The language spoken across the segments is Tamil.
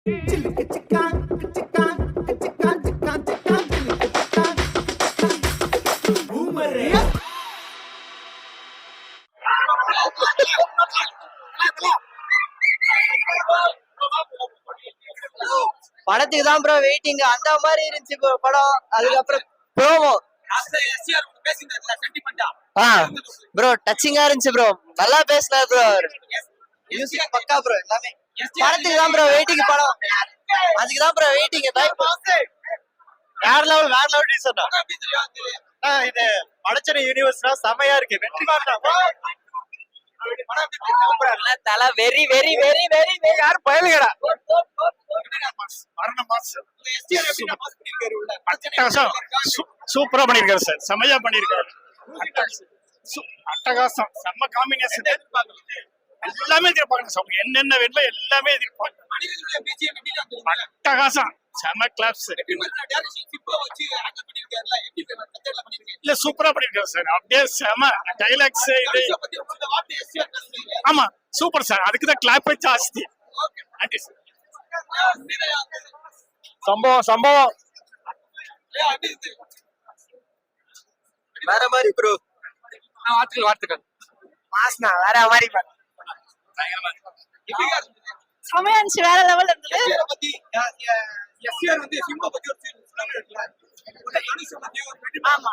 படத்துக்கு தான் ப்ரோ வெயிட்டிங். அந்த மாதிரி இருந்துச்சு ப்ரோ படம். அதுக்கப்புறம் ப்ரோமோ ப்ரோ டச்சிங்கா இருந்துச்சு ப்ரோ. நல்லா பேசினார் ப்ரோ. மியூசிக் பக்கா ப்ரோ. எல்லாமே படத்துக்கு தான் ப்ரோ வெயிட்டிங். படம் அதுக்கு தான் ப்ரோ வெயிட்டிங். வேற லெவல் டீசர். இது படச்சனை யூனிவர்ஸ்னா செமையா இருக்கு. தலை வெரி வெரி வெரி வெரி யாரும் பயலுங்கடா. சூப்பரா பண்ணிருக்காரு சார். செமையா பண்ணிருக்காரு. அட்டகாசம். செம்ம காம்பினேஷன். எல்லாமே எதிர்பார்க்கணும். என்னென்ன வேணுமோ எல்லாமே எதிர்பார்க்கணும். அட்டகாசம். செம கிளாப்ஸ். இல்ல சூப்பரா பண்ணிருக்காரு சார். அப்படியே செம டைலாக்ஸ். ஆமா சூப்பர் சார். அதுக்குதான் கிளாப் ஜாஸ்தி. சம்பவம் வேற மாதிரி ப்ரோ. வாழ்த்துக்கள். மாஸ்னா வேற மாதிரி செமையா இருந்துச்சு. வேற லெவல் இருந்தது. ஆமா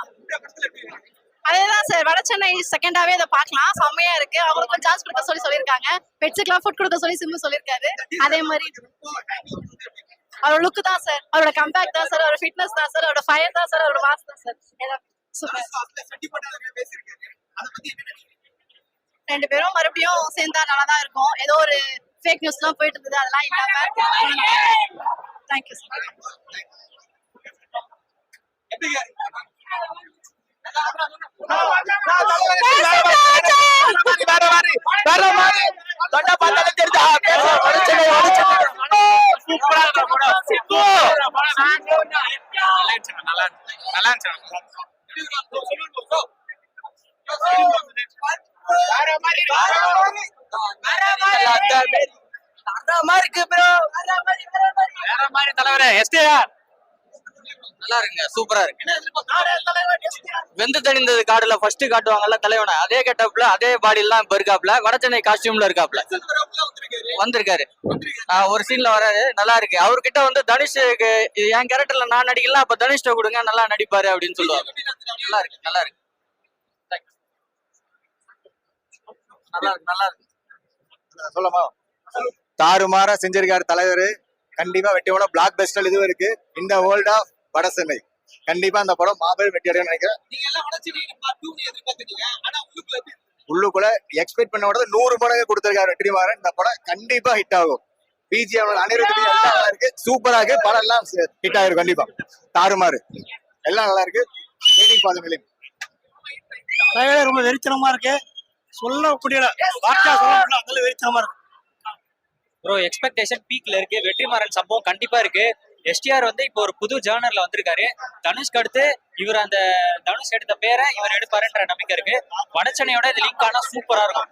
அதேதான் சார். வட சென்னை செகண்டாவே இதை பாக்கலாம். செம்மையா இருக்கு. அவங்களுக்கு சான்ஸ் கொடுக்க சொல்லியிருக்காங்க. பெட்ஸுக்கெல்லாம் ஃபுட் கொடுக்க சிம்பு சொல்லியிருக்காரு. அதே மாதிரி அவரோட லுக் தான் சார், அவரோட கம்பேக் தான் சார், அவரோட ஃபிட்னஸ் தான் சார், அவரோட ஃபயர் தான் சார், அவரோட மாஸ் தான் சார். ரெண்டு பேரும் மறுபடியும் சேர்ந்தா நல்லா தான் இருக்கும். ஏதோ ஒரு ஃபேக் நியூஸ் எல்லாம் போயிட்டு இருந்தது, அதெல்லாம் இல்லாம. Thank you sir. தலைவரே எஸ்டிஆர் நல்லா இருக்குங்க. சூப்பரா இருக்கு. வெந்து தணிந்தது காடுல ஃபர்ஸ்ட் காட்டுவாங்கல்ல தலைவனை, அதே கெட்டப்ல அதே பாடிலாம் இப்ப இருக்காப்ல. வடச்சென்னை காஸ்டியூம்ல இருக்காப்ல வந்திருக்காரு. ஒரு சீன்ல வராரு. நல்லா இருக்கு. அவர்கிட்ட வந்து தனுஷுக்கு என் கேரக்டர்ல நான் நடிக்கலாம், அப்ப தனுஷ்ட கொடுங்க நல்லா நடிப்பாரு அப்படின்னு சொல்லுவாங்க. நல்லா இருக்கு நல்லா இருக்கு. நல்லா இருக்கு. சொல்லமா தாறுமாறா செஞ்சிருக்காரு தலைவர். கண்டிப்பா வெட்டியோட பிளாக் பெஸ்டர் இதுவும் இருக்கு. இந்த வேர்ல்ட் ஆஃப் வடசென்னை கண்டிப்பா அந்த படம் மாபெரும் வெற்றி அடையும் நினைக்கிறேன். உள்ளுக்குள்ள எக்ஸ்பெக்ட் பண்ண 100 மடங்கு கொடுத்திருக்காரு வெற்றிமாறன். இந்த படம் கண்டிப்பா ஹிட் ஆகும். பிஜிஎம் அனிருத் இருக்கு. சூப்பரா இருக்கு. படம் எல்லாம் ஹிட் ஆயிரும் கண்டிப்பா. தாறுமாறு எல்லாம் நல்லா இருக்கு. ரொம்ப வெறித்தனமா இருக்கு. சொல்ல முடியல. வெறித்தனமா இருக்கு ப்ரோ. எக்ஸ்பெக்டேஷன் பீக்ல இருக்கு. வெற்றிமாறன் சம்பவம் கண்டிப்பா இருக்கு. எஸ்டிஆர் வந்து இப்போ ஒரு புது ஜேர்னர்ல வந்திருக்காரு. தனுஷ்க்கு அடுத்து இவர் அந்த தனுஷ் எடுத்த பேரை இவர் எடுப்பாருன்ற நம்பிக்கை இருக்கு. வடச்சென்னையோட இது லிங்க் ஆனா சூப்பரா இருக்கும்.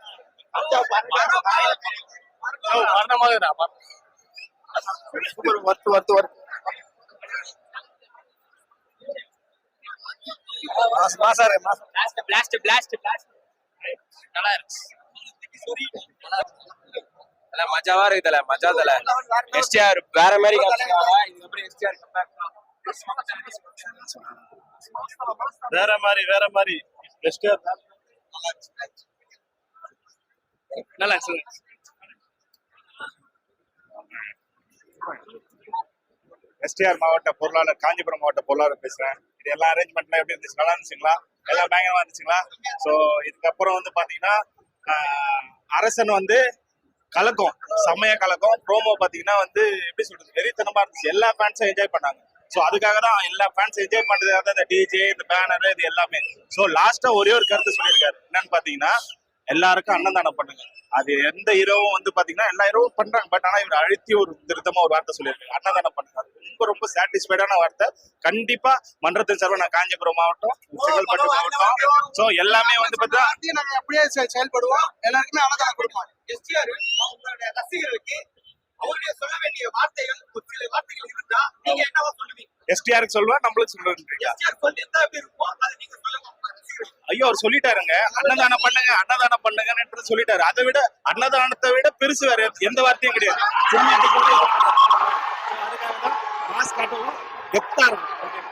நல்லா இருக்கு. மஜாவா இருக்குதுல. மஜா தல. எஸ்டிஆர் வேற மாதிரி வேற மாதிரி எஸ்டிஆர் நல்லா எஸ்டிஆர் மாவட்ட பொருளாளர், காஞ்சிபுரம் மாவட்ட பொருளாளர் பேசுறேன். இது எல்லா அரேஞ்ச்மெண்ட்லாம் எப்படி இருந்துச்சு? நல்லா இருந்துச்சுங்களா? எல்லாம் பயங்கரமா இருந்துச்சுங்களா? ஸோ இதுக்கப்புறம் வந்து பாத்தீங்கன்னா அரசன் வந்து கலக்கம், செம்மையா கலக்கம். ப்ரோமோ பாத்தீங்கன்னா வந்து எப்படி சொல்றது, வெறித்தனமா இருந்துச்சு. எல்லா ஃபேன்ஸும் என்ஜாய் பண்ணாங்க. ஸோ அதுக்காக தான் எல்லா ஃபேன்ஸ் என்ஜாய் பண்றதுக்காக தான் இந்த டிஜே, இந்த பேனர், இது எல்லாமே. ஸோ லாஸ்டா ஒரே ஒரு கருத்து சொல்லியிருக்காரு. என்னன்னு பாத்தீங்கன்னா எல்லாருக்கும் அன்னதானம் பண்ணுங்க. அது எந்த ஹீரோவும் வந்து பாத்தீங்கன்னா எல்லா ஹீரோவும் பண்றாங்க. பட் ஆனா இவர் அழுத்தி ஒரு திருத்தமா ஒரு வார்த்தை சொல்லியிருக்காரு, அன்னதானம் பண்ணுங்க. ரொம்ப சாட்டிஸ்ஃபைடான வார்த்தை. கண்டிப்பா மன்றத்தின் சார்பாக நான் காஞ்சிபுரம் மாவட்டம், செங்கல்பட்டு மாவட்டம், ஸோ எல்லாமே வந்து பாத்தீங்கன்னா நாங்க அப்படியே செயல்படுவோம். எல்லாருக்குமே அன்னதானம் கொடுப்போம். எஸ்டிஆர் அவங்களுடைய ரசிகர்களுக்கு அவருடைய சொல்ல வேண்டிய வார்த்தைகள் ஒரு சில வார்த்தைகள் இருந்தா நீங்க என்னவா சொல்லுவீங்க? எஸ்டிஆருக்கு சொல்லுவா நம்மளுக்கு சொல்றேன்றீங்க. எஸ்டிஆர் சொல்லியிருந்தா எப்படி இருக்கும் அதை நீங்க சொல்லுங்க. ஐயோ அவர் சொல்லிட்டாருங்க, அன்னதானம் பண்ணுங்க அன்னதானம் பண்ணுங்கன்னு சொல்லிட்டாரு. அதை விட அன்னதானத்தை விட பெருசு வேற எந்த வார்த்தையும் கிடையாது. புண்ணியத்துக்கு கூட அதுக்காக தான் மாஸ்க் காட்டவும் கெத்தா இருக்கும்.